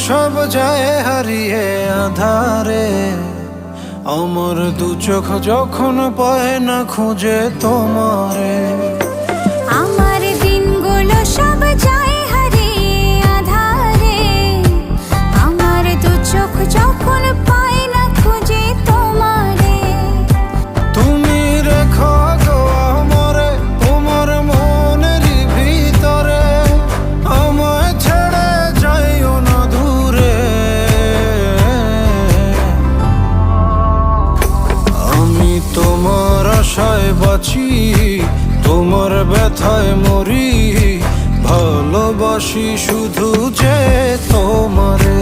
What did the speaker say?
সব যায় হারিয়ে আধারে, আমার দু চোখ যখন পায় না খুঁজে তোমারে। আমার দিনগুলো সব যায় হারিয়ে আধারে, আমার দু চোখ যখন পায় না খুঁজে তোমারে। তুমি রেখো গো আমারে তোমার মনের ভিতরে, আমায় ছেড়ে যাইও না দূরে। আমি তোমার আশায় বাঁচি, তোমার ব্যথায় মরি, ভালোবাসি শুধু যে তোমারে।